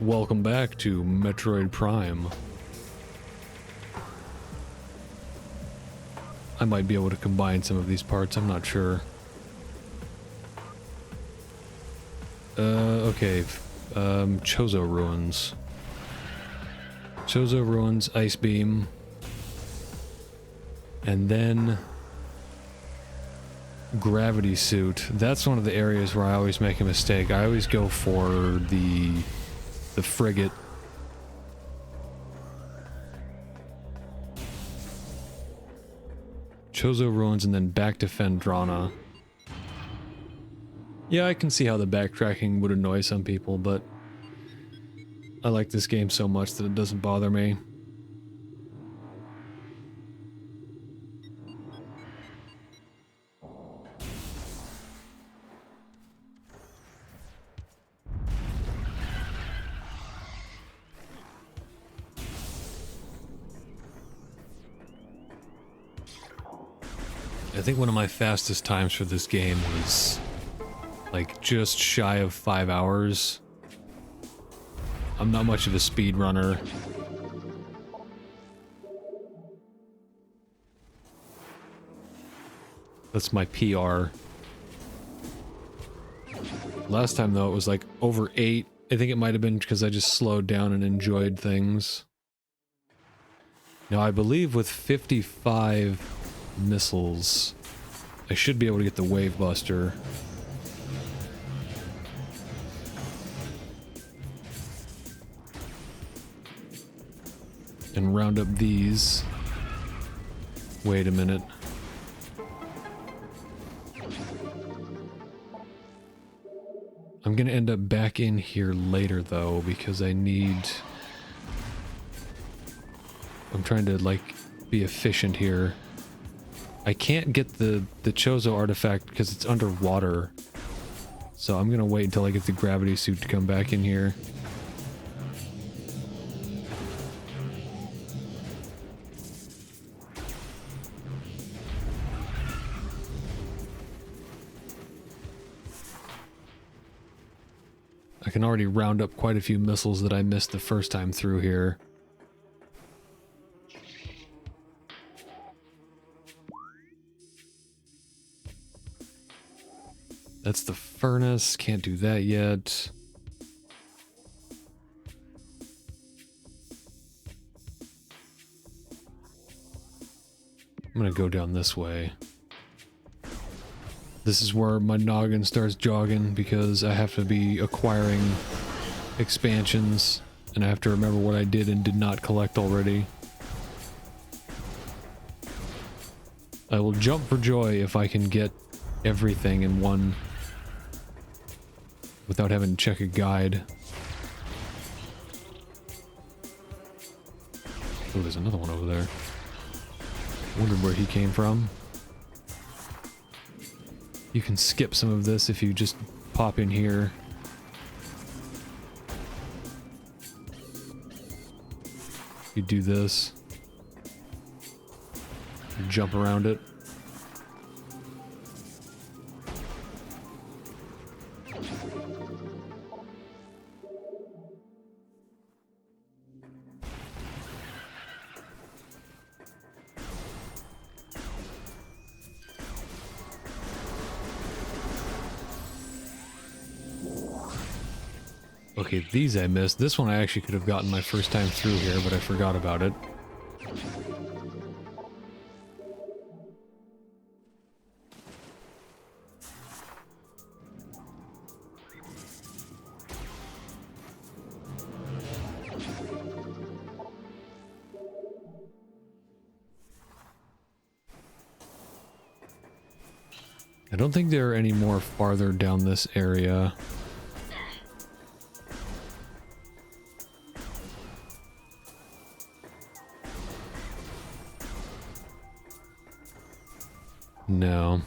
Welcome back to Metroid Prime. I might be able to combine some of these parts, I'm not sure. Okay. Chozo Ruins. Chozo Ruins, Ice Beam. And then... Gravity Suit. That's one of the areas where I always make a mistake. I always go for the frigate. Chozo Ruins and then back to Fendrana. Yeah, I can see how the backtracking would annoy some people, but I like this game so much that it doesn't bother me. I think one of my fastest times for this game was like just shy of 5 hours. I'm not much of a speed runner. That's my PR. Last time though it was like over 8. I think it might have been because I just slowed down and enjoyed things. Now I believe with 55 missiles, I should be able to get the Wave Buster. And round up these. Wait a minute. I'm gonna end up back in here later though, because I need... I'm trying to like be efficient here. I can't get the Chozo artifact because it's underwater. So I'm gonna wait until I get the gravity suit to come back in here. I can already round up quite a few missiles that I missed the first time through here. That's the furnace, can't do that yet. I'm gonna go down this way. This is where my noggin starts jogging because I have to be acquiring expansions and I have to remember what I did and did not collect already. I will jump for joy if I can get everything in one without having to check a guide. Oh, there's another one over there. Wondered where he came from. You can skip some of this if you just pop in here. You do this. You jump around it. Okay, these I missed. This one I actually could have gotten my first time through here, but I forgot about it. I don't think there are any more farther down this area. No.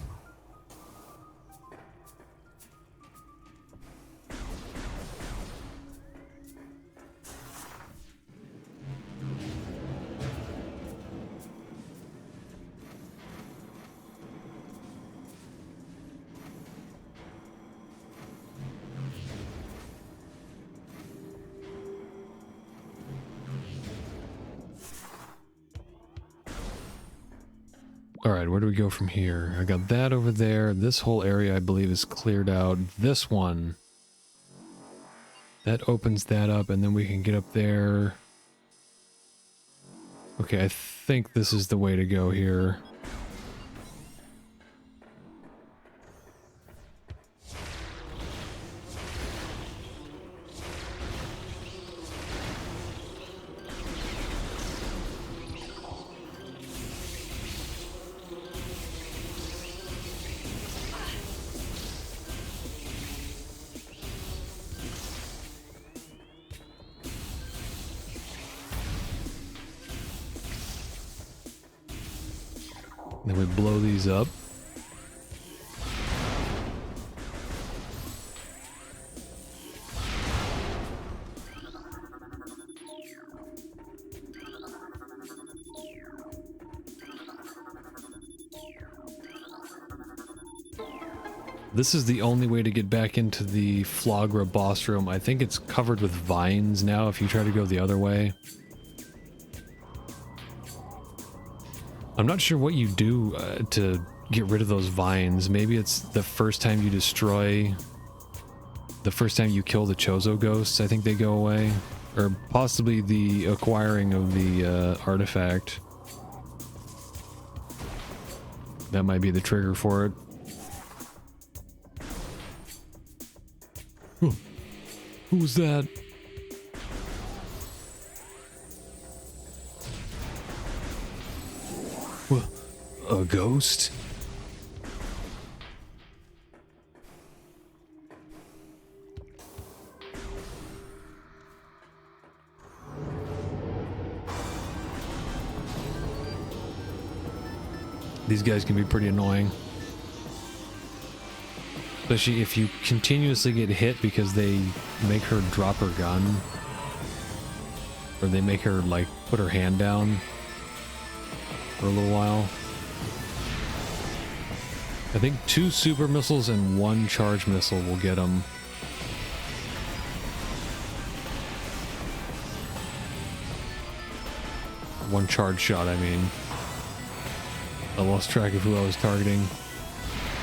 Alright, where do we go from here? I got that over there. This whole area, I believe, is cleared out. This one. That opens that up, and then we can get up there. Okay, I think this is the way to go here. Then we blow these up. This is the only way to get back into the Flagra boss room. I think it's covered with vines now if you try to go the other way. I'm not sure what you do to get rid of those vines. Maybe it's the first time you destroy... The first time you kill the Chozo ghosts, I think they go away. Or possibly the acquiring of the artifact. That might be the trigger for it. Who's that? A ghost? These guys can be pretty annoying. Especially if you continuously get hit because they make her drop her gun. Or they make her, like, put her hand down for a little while. I think 2 super missiles and 1 charge missile will get them. One charge shot, I mean. I lost track of who I was targeting.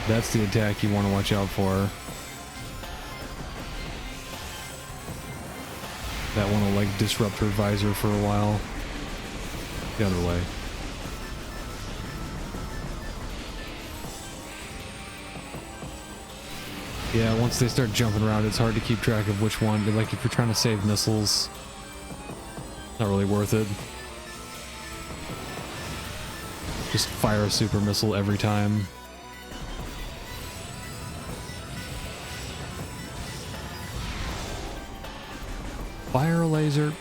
That's the attack you want to watch out for. That one will, like, disrupt her visor for a while. Get out of the way. Yeah, once they start jumping around, it's hard to keep track of which one. Like, if you're trying to save missiles, not really worth it. Just fire a super missile every time. Fire a laser.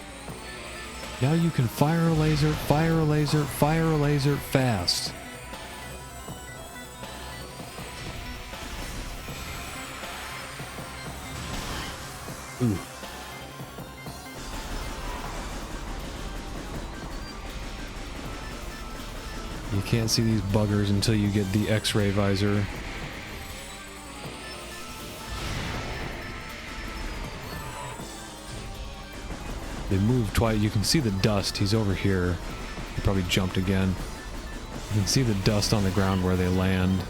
Now you can fire a laser, fire a laser, fire a laser fast. Ooh. You can't see these buggers until you get the X-ray visor. They move twice. You can see the dust. He's over here. He probably jumped again. You can see the dust on the ground where they land.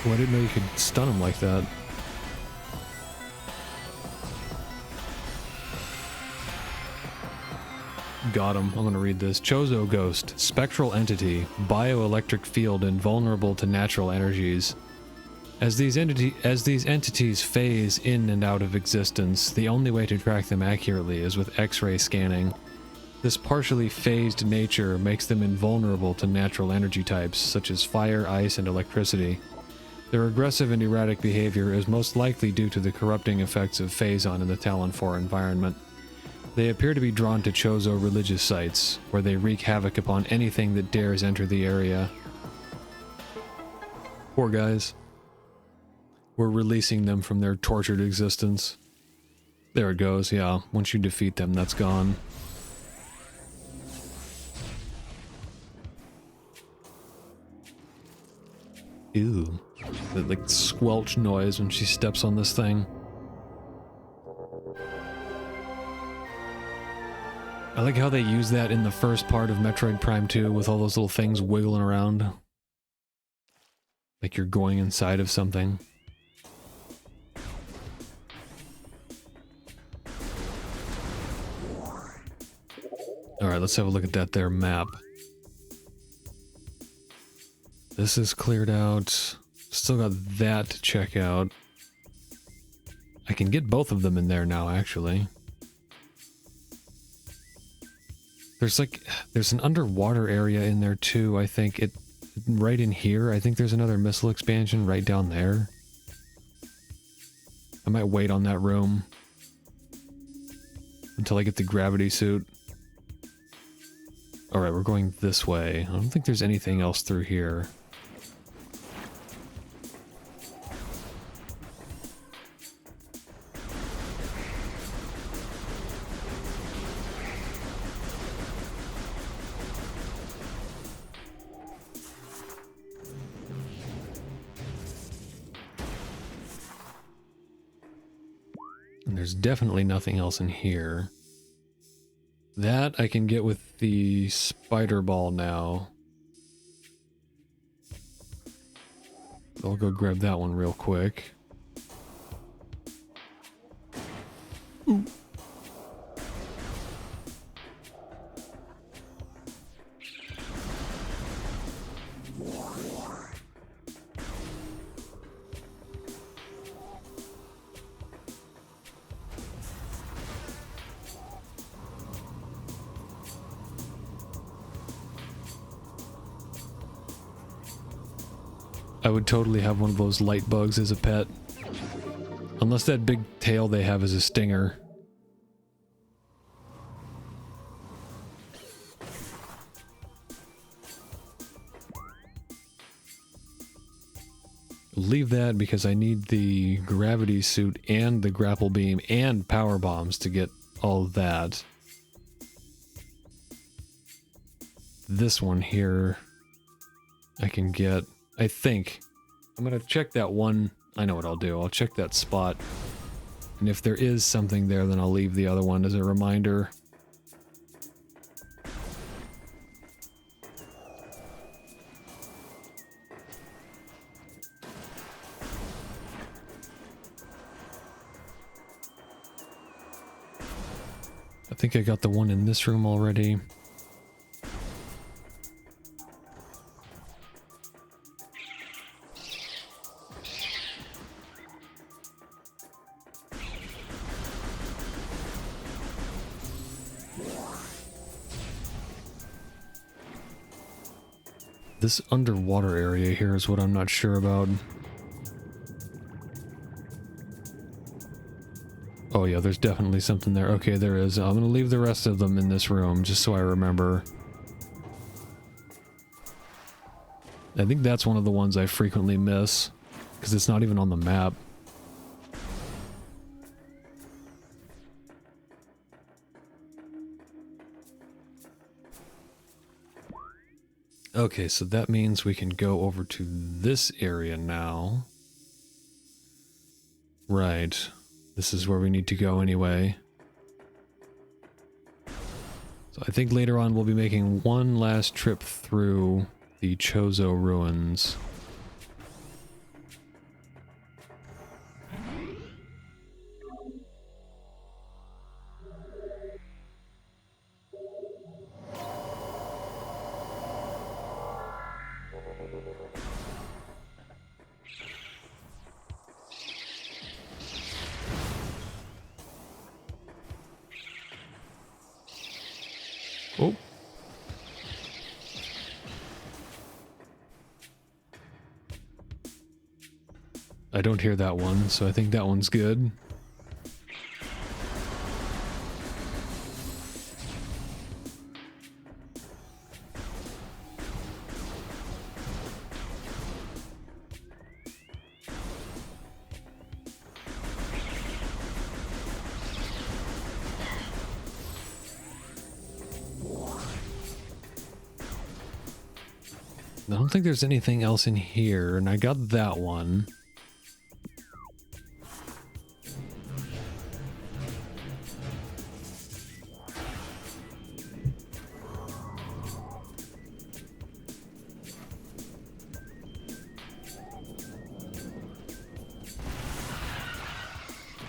Oh, I didn't know you could stun him like that. Got him. I'm gonna read this. Chozo Ghost. Spectral entity. Bioelectric field invulnerable to natural energies. As these entities phase in and out of existence, the only way to track them accurately is with X-ray scanning. This partially phased nature makes them invulnerable to natural energy types, such as fire, ice, and electricity. Their aggressive and erratic behavior is most likely due to the corrupting effects of Phazon in the Talon 4 environment. They appear to be drawn to Chozo religious sites, where they wreak havoc upon anything that dares enter the area. Poor guys. We're releasing them from their tortured existence. There it goes, yeah. Once you defeat them, that's gone. Ew. That, like, squelch noise when she steps on this thing. I like how they use that in the first part of Metroid Prime 2 with all those little things wiggling around. Like you're going inside of something. Alright, let's have a look at that there map. This is cleared out. Still got that to check out. I can get both of them in there now, actually. There's an underwater area in there too, I think. Right in here, I think there's another missile expansion right down there. I might wait on that room until I get the gravity suit. Alright, we're going this way. I don't think there's anything else through here. And there's definitely nothing else in here. That I can get with the spider ball now. I'll go grab that one real quick. Ooh. I would totally have one of those light bugs as a pet. Unless that big tail they have is a stinger. Leave that because I need the gravity suit and the grapple beam and power bombs to get all of that. This one here I can get, I think. I'm gonna check that one. I know what I'll do. I'll check that spot. And if there is something there, then I'll leave the other one as a reminder. I think I got the one in this room already. This underwater area here is what I'm not sure about. Oh yeah, there's definitely something there. Okay, there is. I'm gonna leave the rest of them in this room, just so I remember. I think that's one of the ones I frequently miss, because it's not even on the map. Okay, so that means we can go over to this area now. Right. This is where we need to go anyway. So I think later on we'll be making one last trip through the Chozo ruins. Oh. I don't hear that one, so I think that one's good. I don't think there's anything else in here, and I got that one.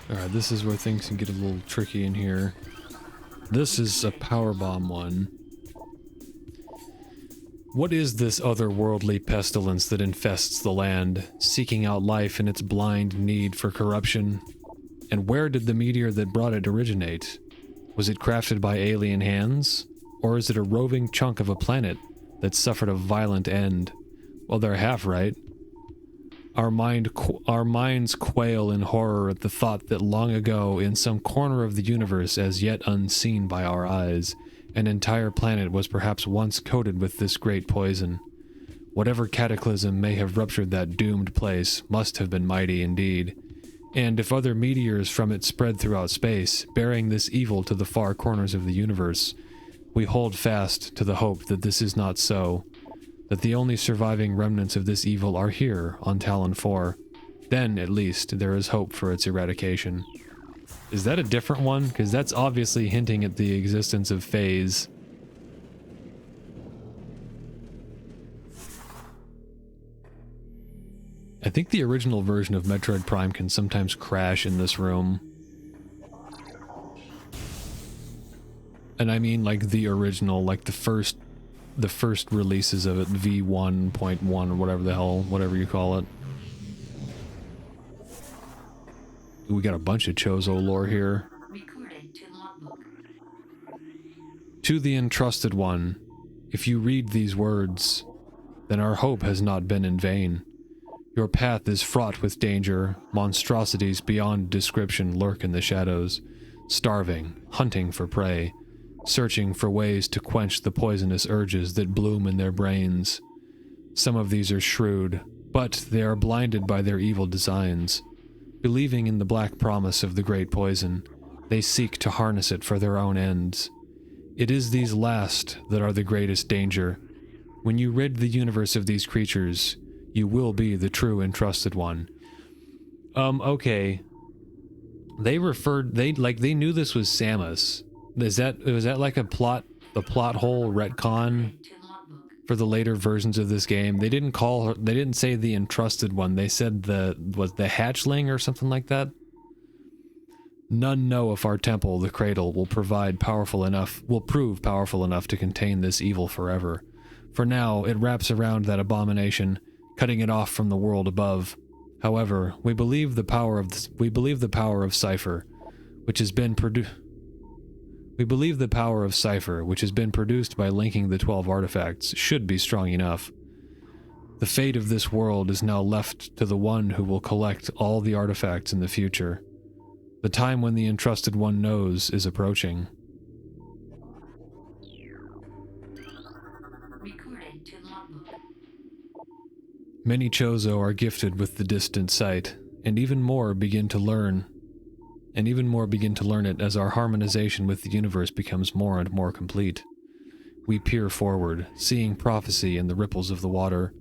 Alright, this is where things can get a little tricky in here. This is a power bomb one. What is this otherworldly pestilence that infests the land, seeking out life in its blind need for corruption? And where did the meteor that brought it originate? Was it crafted by alien hands? Or is it a roving chunk of a planet that suffered a violent end? Well, they're half right. Our minds quail in horror at the thought that long ago, in some corner of the universe as yet unseen by our eyes, an entire planet was perhaps once coated with this great poison. Whatever cataclysm may have ruptured that doomed place must have been mighty indeed. And if other meteors from it spread throughout space, bearing this evil to the far corners of the universe, we hold fast to the hope that this is not so, that the only surviving remnants of this evil are here on Talon 4. Then, at least, there is hope for its eradication. Is that a different one? Because that's obviously hinting at the existence of phase. I think the original version of Metroid Prime can sometimes crash in this room. And I mean like the original, like the first releases of it, V1.1 or whatever the hell, whatever you call it. We got a bunch of Chozo lore here. Recorded to logbook. To the entrusted one, if you read these words, then our hope has not been in vain. Your path is fraught with danger. Monstrosities beyond description lurk in the shadows, starving, hunting for prey, searching for ways to quench the poisonous urges that bloom in their brains. Some of these are shrewd, but they are blinded by their evil designs. Believing in the black promise of the great poison, they seek to harness it for their own ends. It is these last that are the greatest danger. When you rid the universe of these creatures, you will be the true entrusted one. Okay. They knew this was Samus. Was that like a plot hole retcon for the later versions of this game? They didn't say the entrusted one. They said the hatchling or something like that. None know if our temple, the cradle, will prove powerful enough to contain this evil forever. For now, it wraps around that abomination, cutting it off from the world above. However, we believe the power of Cypher, which has been produced by linking the 12 artifacts, should be strong enough. The fate of this world is now left to the one who will collect all the artifacts in the future. The time when the entrusted one knows is approaching. Recorded to logbook. Many Chozo are gifted with the distant sight, and even more begin to learn it as our harmonization with the universe becomes more and more complete. We peer forward, seeing prophecy in the ripples of the water,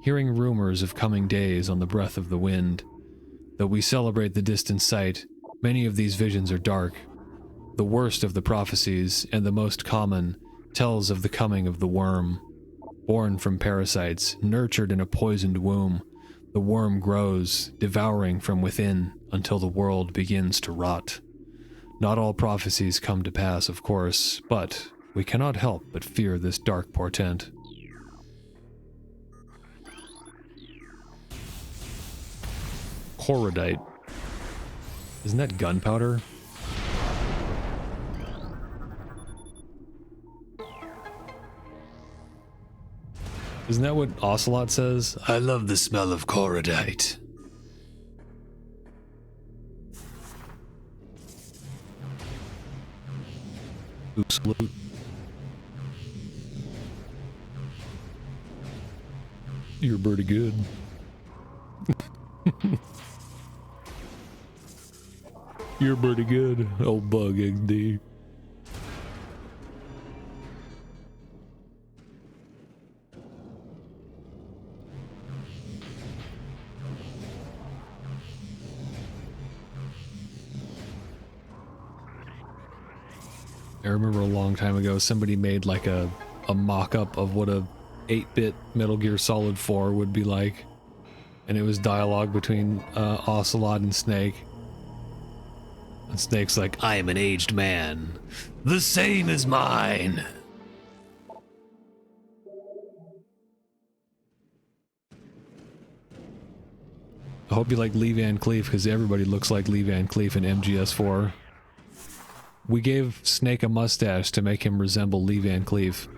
hearing rumors of coming days on the breath of the wind. Though we celebrate the distant sight, many of these visions are dark. The worst of the prophecies, and the most common, tells of the coming of the worm. Born from parasites, nurtured in a poisoned womb, the worm grows, devouring from within, until the world begins to rot. Not all prophecies come to pass, of course, but we cannot help but fear this dark portent. Korodite. Isn't that gunpowder? Isn't that what Ocelot says? I love the smell of Korodite. Salute. You're pretty good. You're pretty good, old bug XD. I remember a long time ago somebody made like a mock-up of what a 8-bit Metal Gear Solid 4 would be like. And it was dialogue between Ocelot and Snake. And Snake's like, I am an aged man. The same as mine. I hope you like Lee Van Cleef, because everybody looks like Lee Van Cleef in MGS4. We gave Snake a mustache to make him resemble Lee Van Cleef.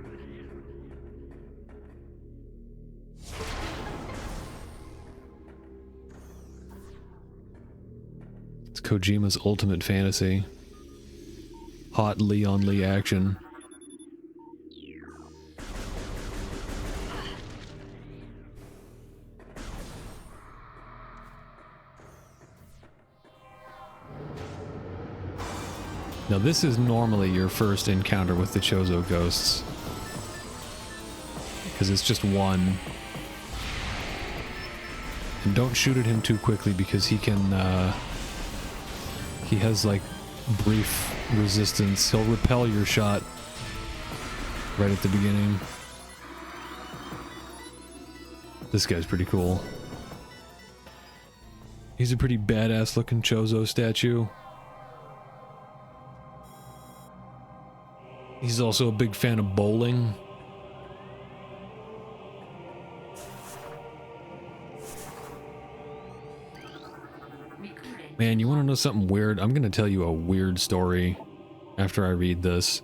It's Kojima's ultimate fantasy. Hot Lee on Lee action. Now this is normally your first encounter with the Chozo ghosts, because it's just one. And don't shoot at him too quickly, because he can, he has like brief resistance. He'll repel your shot right at the beginning. This guy's pretty cool. He's a pretty badass looking Chozo statue. He's also a big fan of bowling. Man, you want to know something weird? I'm going to tell you a weird story after I read this.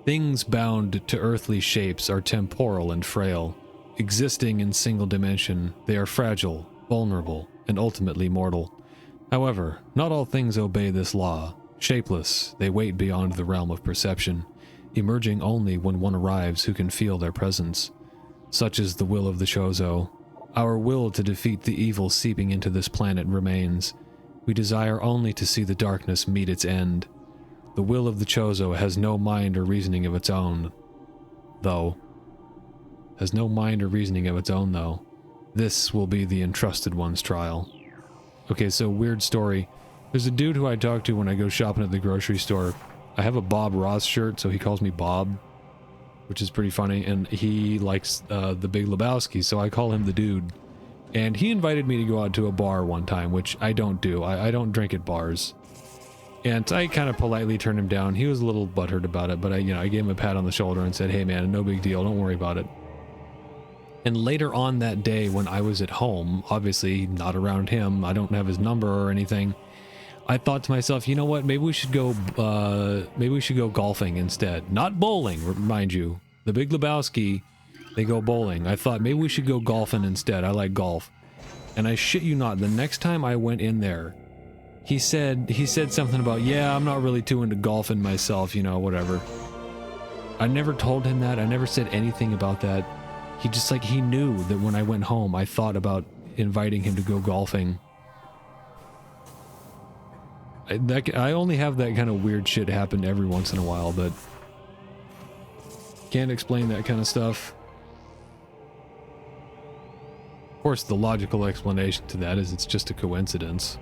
Things bound to earthly shapes are temporal and frail. Existing in single dimension, they are fragile, vulnerable, and ultimately mortal. However, not all things obey this law. Shapeless, they wait beyond the realm of perception, emerging only when one arrives who can feel their presence. Such is the will of the Chozo. Our will to defeat the evil seeping into this planet remains. We desire only to see the darkness meet its end. The will of the Chozo has no mind or reasoning of its own, though. Has no mind or reasoning of its own, though. This will be the entrusted one's trial. Okay, so weird story. There's a dude who I talk to when I go shopping at the grocery store. I have a Bob Ross shirt, so he calls me Bob, which is pretty funny, and he likes The Big Lebowski, so I call him the dude. And he invited me to go out to a bar one time, which I don't do. I don't drink at bars. And I kind of politely turned him down. He was a little butthurt about it, but I gave him a pat on the shoulder and said, hey man, no big deal, don't worry about it. And later on that day when I was at home, obviously not around him, I don't have his number or anything, I thought to myself, you know what, maybe we should go golfing instead. Not bowling, mind you. The Big Lebowski, they go bowling. I thought maybe we should go golfing instead. I like golf. And I shit you not, the next time I went in there, he said something about, yeah, I'm not really too into golfing myself, whatever. I never told him that. I never said anything about that. He just he knew that when I went home, I thought about inviting him to go golfing. I only have that kind of weird shit happen every once in a while, but can't explain that kind of stuff. Of course, the logical explanation to that is it's just a coincidence.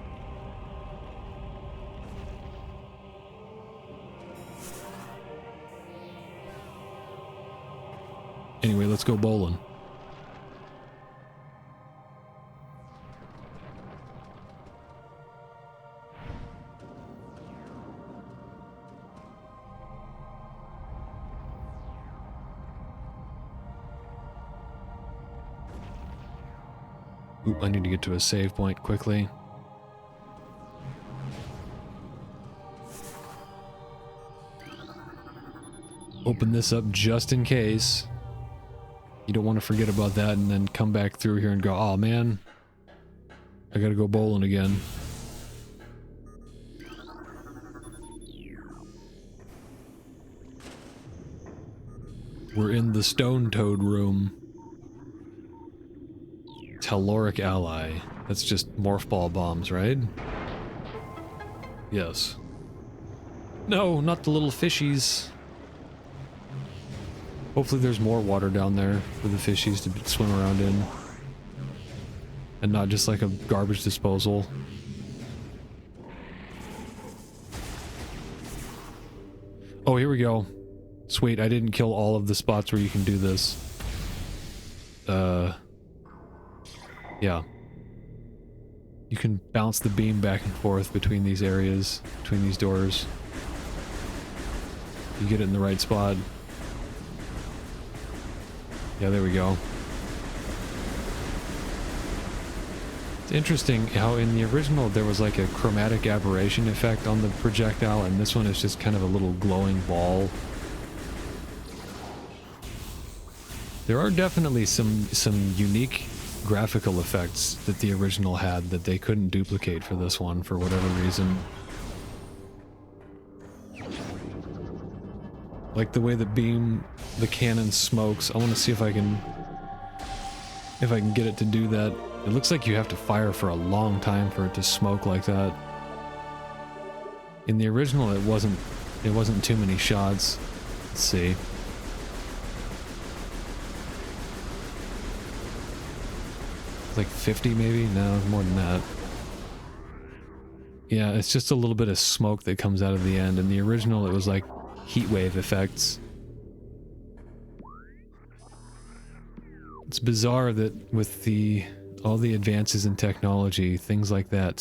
Anyway, let's go bowling. Oop, I need to get to a save point quickly. Open this up just in case. You don't want to forget about that and then come back through here and go, oh man, I gotta go bowling again. We're in the Stone Toad room. Telluric Ally. That's just morph ball bombs, right? Yes. No, not the little fishies. Hopefully there's more water down there for the fishies to swim around in. And not just like a garbage disposal. Oh, here we go. Sweet, I didn't kill all of the spots where you can do this. Yeah. You can bounce the beam back and forth between these areas, between these doors. You get it in the right spot. Yeah, there we go. It's interesting how in the original there was like a chromatic aberration effect on the projectile, and this one is just kind of a little glowing ball. There are definitely some unique graphical effects that the original had that they couldn't duplicate for this one for whatever reason. Like the way the cannon smokes. I want to see if I can get it to do that. It looks like you have to fire for a long time for it to smoke like that. In the original, it wasn't too many shots. Let's see. Like 50 maybe? No, more than that. Yeah, it's just a little bit of smoke that comes out of the end. In the original, it was like heat wave effects. It's bizarre that with all the advances in technology, things like that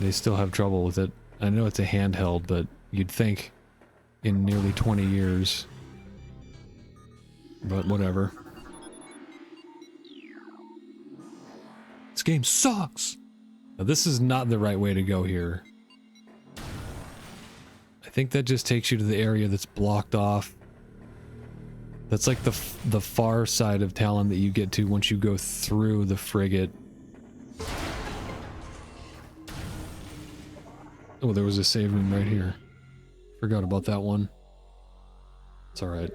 they still have trouble with it. I know it's a handheld, but you'd think in nearly 20 years. But whatever. This game sucks! Now this is not the right way to go here. I think that just takes you to the area that's blocked off. That's like the far side of Talon that you get to once you go through the frigate. Oh, there was a save room right here. Forgot about that one. It's alright.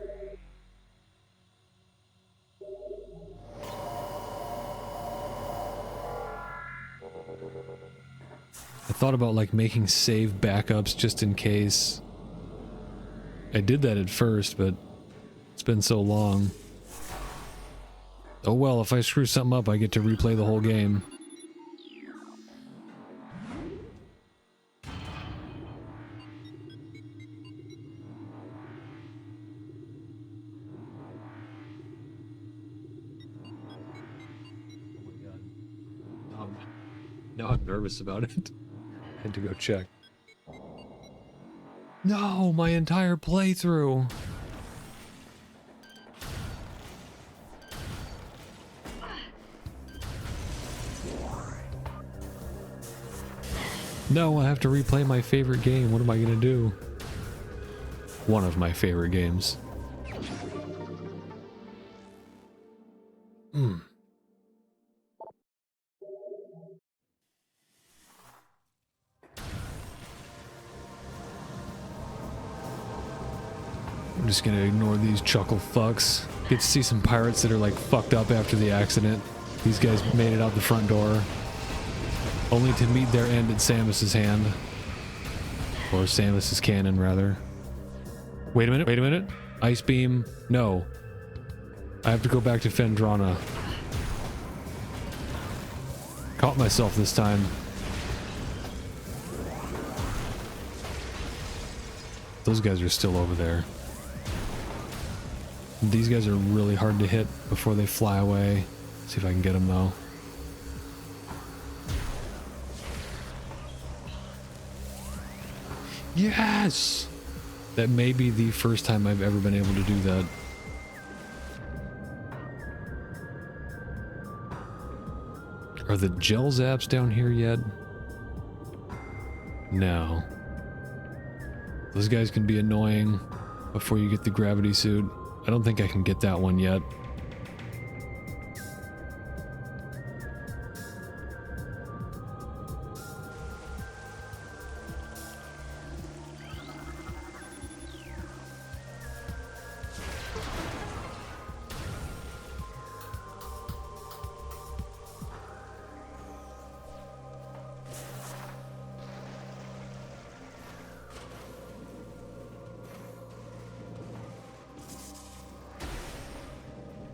I thought about like making save backups just in case. I did that at first, but it's been so long. Oh well, if I screw something up, I get to replay the whole game. Oh my god. Now I'm nervous about it. I had to go check. No, my entire playthrough! No, I have to replay my favorite game. What am I gonna do? One of my favorite games. Hmm. I'm just gonna ignore these chuckle fucks. Get to see some pirates that are like fucked up after the accident. These guys made it out the front door. Only to meet their end at Samus's hand. Or Samus's cannon, rather. Wait a minute, wait a minute. Ice beam. No. I have to go back to Fendrana. Caught myself this time. Those guys are still over there. These guys are really hard to hit before they fly away. See if I can get them though. Yes! That may be the first time I've ever been able to do that. Are the gel zaps down here yet? No. Those guys can be annoying before you get the gravity suit. I don't think I can get that one yet.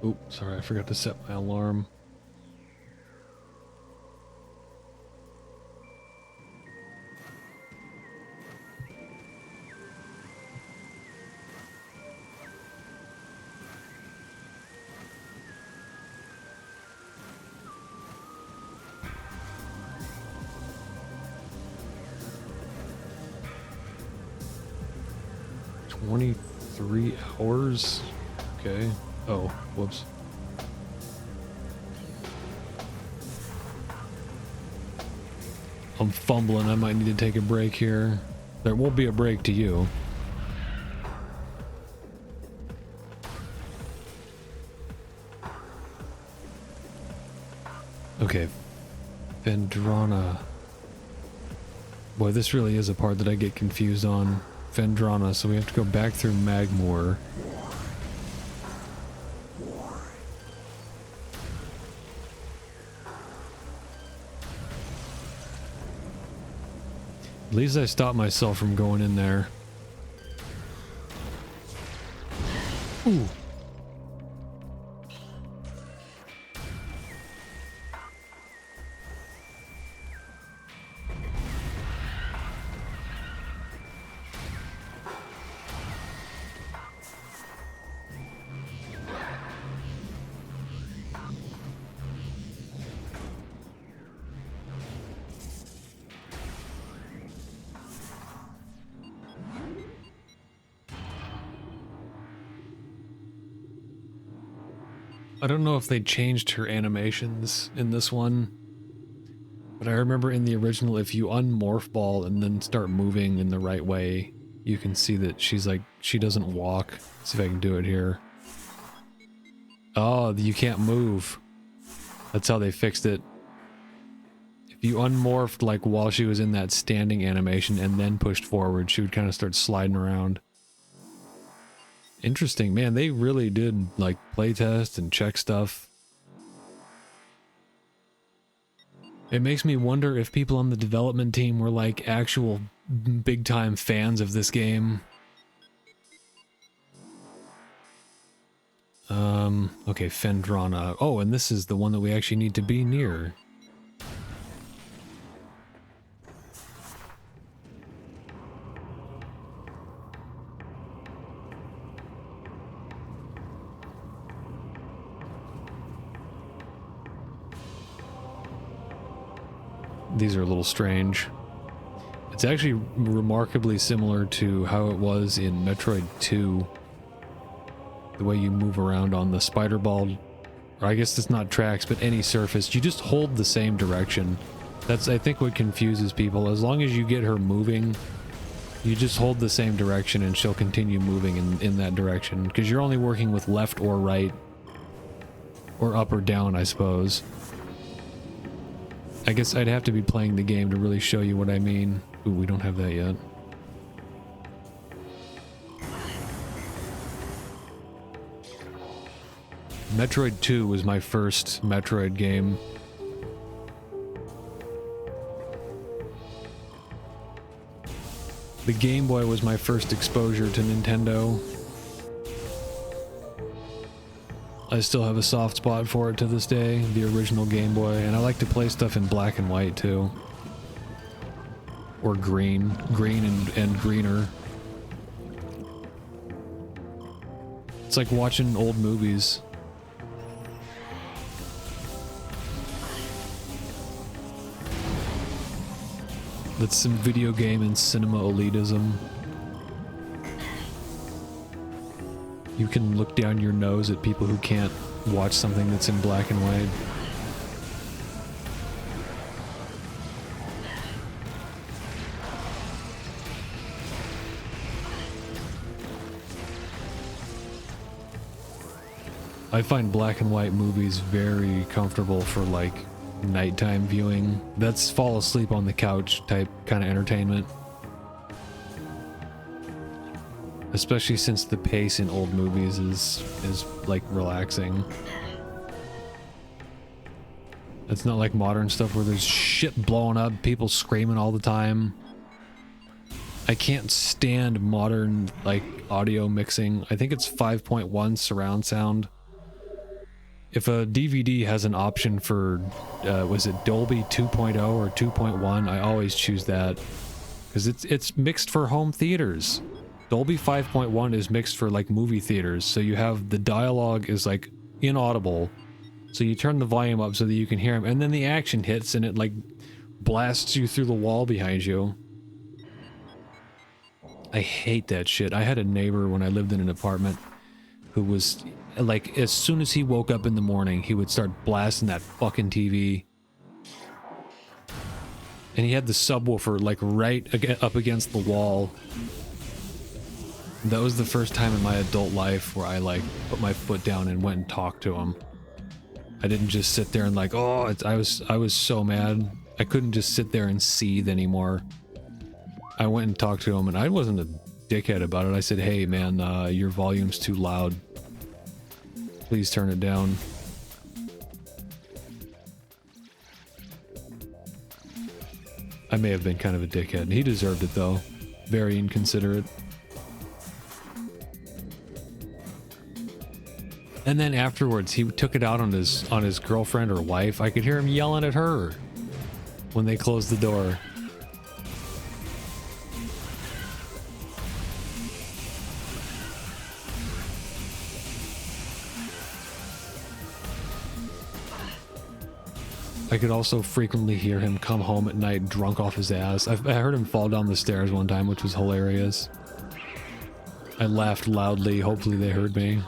Oh, sorry, I forgot to set my alarm. 23 hours? Okay. Oh, whoops. I'm fumbling. I might need to take a break here. There won't be a break to you. Okay. Vendrana. Boy, this really is a part that I get confused on. Vendrana, so we have to go back through Magmoor. At least I stopped myself from going in there. Ooh. I don't know if they changed her animations in this one, but I remember in the original, if you unmorph ball and then start moving in the right way, you can see that she's like, she doesn't walk. Let's see if I can do it here. Oh, you can't move. That's how they fixed it. If you unmorphed like while she was in that standing animation and then pushed forward, she would kind of start sliding around. Interesting, man. They really did like playtest and check stuff. It makes me wonder if people on the development team were like actual big time fans of this game. Okay, Vendrana. Oh, and this is the one that we actually need to be near. These are a little strange. It's actually remarkably similar to how it was in Metroid 2. The way you move around on the spider ball, or I guess it's not tracks, but any surface, you just hold the same direction. That's, I think, what confuses people. As long as you get her moving, you just hold the same direction and she'll continue moving in that direction. Because you're only working with left or right, or up or down, I suppose. I guess I'd have to be playing the game to really show you what I mean. Ooh, we don't have that yet. Metroid 2 was my first Metroid game. The Game Boy was my first exposure to Nintendo. I still have a soft spot for it to this day, the original Game Boy, and I like to play stuff in black and white too. Or green and greener. It's like watching old movies. That's some video game and cinema elitism. You can look down your nose at people who can't watch something that's in black and white. I find black and white movies very comfortable for like nighttime viewing. That's fall asleep on the couch type kind of entertainment. Especially since the pace in old movies is like relaxing. It's not like modern stuff where there's shit blowing up, people screaming all the time. I can't stand modern like audio mixing. I think it's 5.1 surround sound. If a DVD has an option for, was it Dolby 2.0 or 2.1, I always choose that. Because it's mixed for home theaters. Dolby 5.1 is mixed for like movie theaters, so you have the dialogue is like inaudible. So you turn the volume up so that you can hear them, and then the action hits and it like blasts you through the wall behind you. I hate that shit. I had a neighbor when I lived in an apartment who was like, as soon as he woke up in the morning, he would start blasting that fucking TV. And he had the subwoofer like up against the wall. That was the first time in my adult life where I like put my foot down and went and talked to him. I didn't just sit there and like, oh, I was so mad. I couldn't just sit there and seethe anymore. I went and talked to him, and I wasn't a dickhead about it. I said, hey man, your volume's too loud. Please turn it down. I may have been kind of a dickhead. He deserved it though. Very inconsiderate. And then afterwards, he took it out on his girlfriend or wife. I could hear him yelling at her when they closed the door. I could also frequently hear him come home at night drunk off his ass. I heard him fall down the stairs one time, which was hilarious. I laughed loudly. Hopefully they heard me.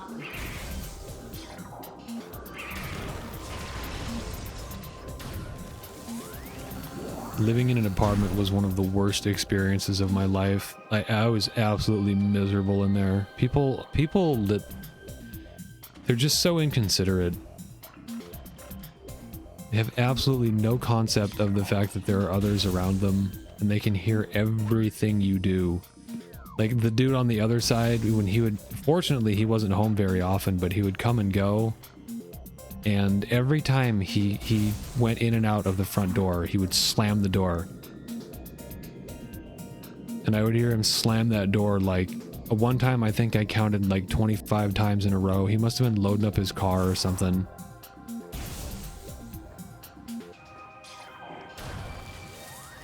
Living in an apartment was one of the worst experiences of my life. I was absolutely miserable in there. People that... they're just so inconsiderate. They have absolutely no concept of the fact that there are others around them, and they can hear everything you do. Like the dude on the other side, when he would... fortunately, he wasn't home very often, but he would come and go. And every time he went in and out of the front door, he would slam the door. And I would hear him slam that door like... one time I think I counted like 25 times in a row. He must have been loading up his car or something.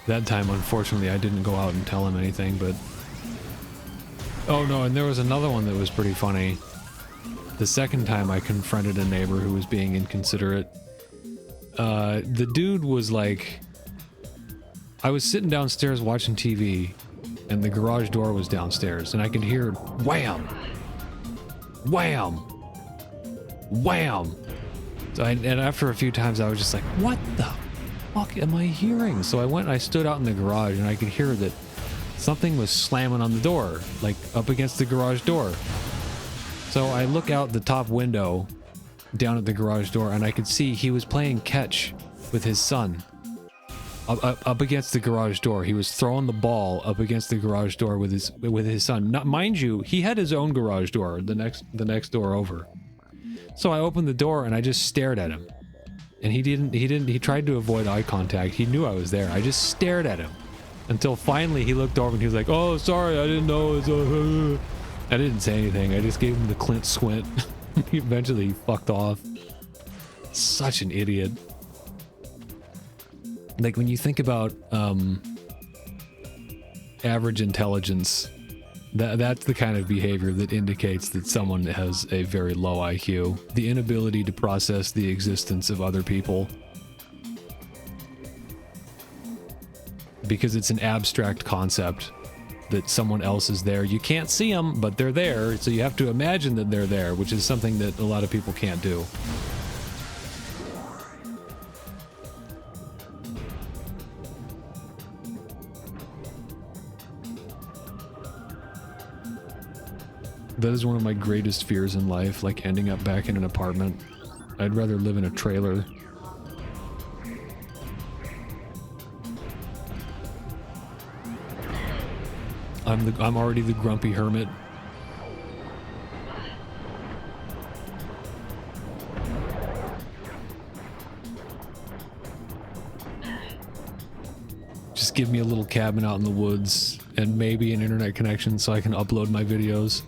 That time, unfortunately, I didn't go out and tell him anything, but... oh no, and there was another one that was pretty funny. The second time I confronted a neighbor who was being inconsiderate. The dude was like... I was sitting downstairs watching TV, and the garage door was downstairs, and I could hear wham! Wham! Wham! So and after a few times I was just like, what the fuck am I hearing? So I went and I stood out in the garage, and I could hear that something was slamming on the door, like up against the garage door. So I look out the top window down at the garage door, and I could see he was playing catch with his son up against the garage door. He was throwing the ball up against the garage door with his son. Not, mind you, he had his own garage door, the next door over. So I opened the door and I just stared at him, and he tried to avoid eye contact. He knew I was there. I just stared at him until finally he looked over and he was like, "Oh, sorry, I didn't know." I didn't say anything. I just gave him the Clint squint. Eventually he fucked off. Such an idiot. Like when you think about average intelligence, that's the kind of behavior that indicates that someone has a very low IQ. The inability to process the existence of other people. Because it's an abstract concept that someone else is there. You can't see them, but they're there, so you have to imagine that they're there, which is something that a lot of people can't do. That is one of my greatest fears in life, like ending up back in an apartment. I'd rather live in a trailer. I'm already the grumpy hermit. Just give me a little cabin out in the woods and maybe an internet connection so I can upload my videos.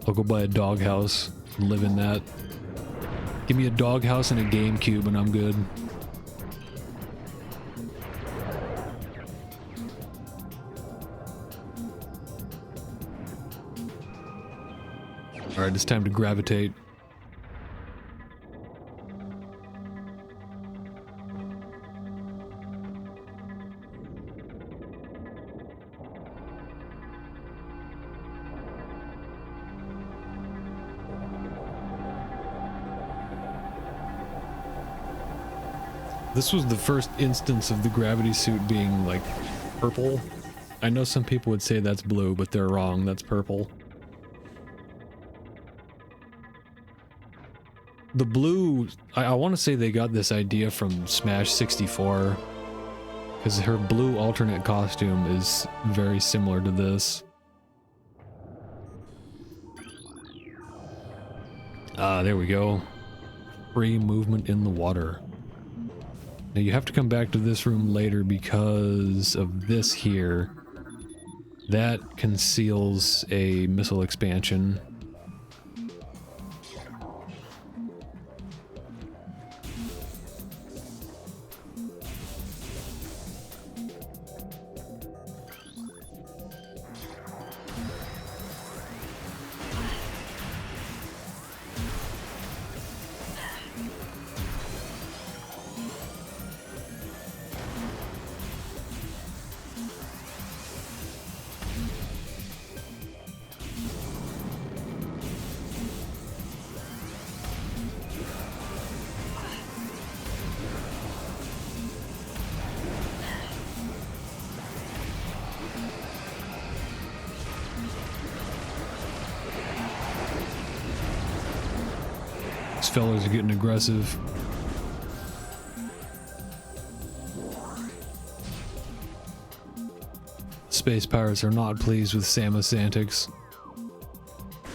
I'll go buy a doghouse and live in that. Give me a doghouse and a GameCube and I'm good. Alright, it's time to gravitate. This was the first instance of the gravity suit being like purple. I know some people would say that's blue, but they're wrong. That's purple. The blue, I want to say they got this idea from Smash 64, because her blue alternate costume is very similar to this. Ah, there we go. Free movement in the water. Now you have to come back to this room later because of this here. That conceals a missile expansion. These fellas are getting aggressive. Space pirates are not pleased with Samus antics.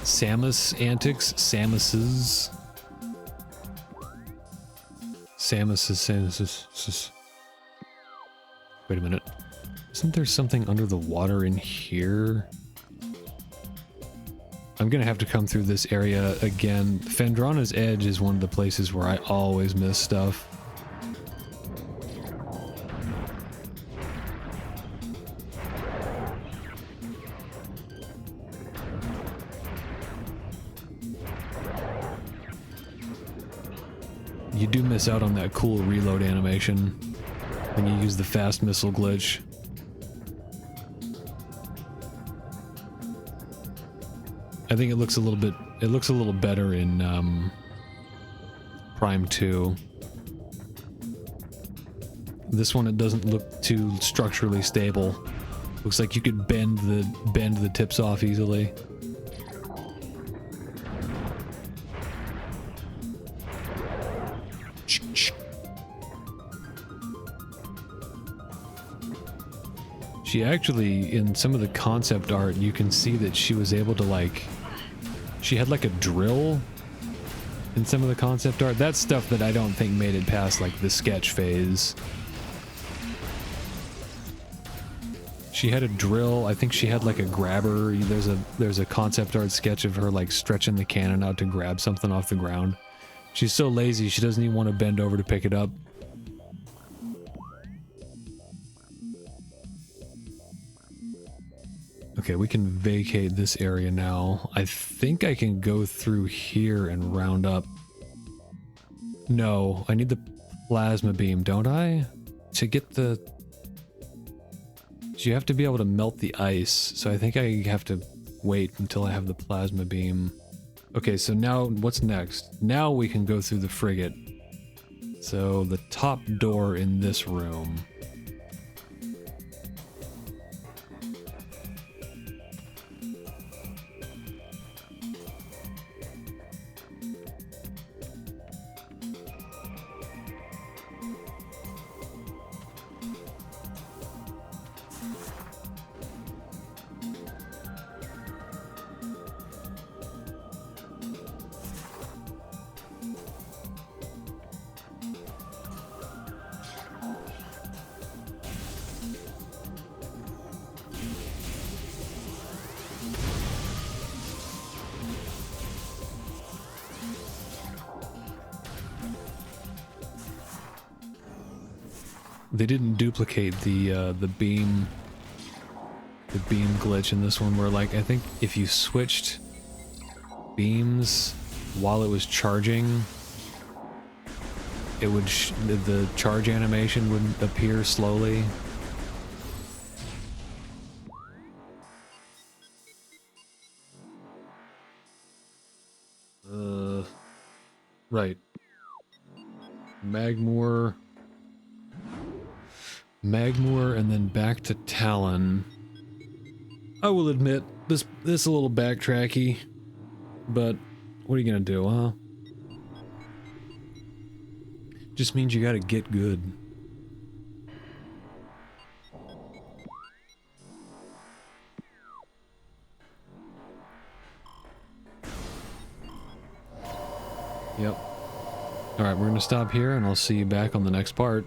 Samus antics? Samus's? Samus's. Wait a minute. Isn't there something under the water in here? I'm gonna have to come through this area again. Phendrana's Edge is one of the places where I always miss stuff. You do miss out on that cool reload animation when you use the fast missile glitch. I think it looks a little better in Prime 2. This one, it doesn't look too structurally stable. Looks like you could bend the tips off easily. She actually, in some of the concept art, you can see that she was able to like, she had like a drill in some of the concept art. That's stuff that I don't think made it past like the sketch phase. She had a drill. I think she had like a grabber. There's a concept art sketch of her like stretching the cannon out to grab something off the ground. She's so lazy she doesn't even want to bend over to pick it up. Okay, we can vacate this area now. I think I can go through here and round up. No, I need the plasma beam, don't I? To get the... You have to be able to melt the ice, so I think I have to wait until I have the plasma beam. Okay, so now what's next? Now we can go through the frigate. So the top door in this room. They didn't duplicate the beam glitch in this one, where like I think if you switched beams while it was charging, it would the charge animation would appear slowly. Right. Magmoor. Magmoor and then back to Talon. I will admit, this is a little backtracky, but what are you gonna do, huh? Just means you gotta get good. Yep. Alright, we're gonna stop here and I'll see you back on the next part.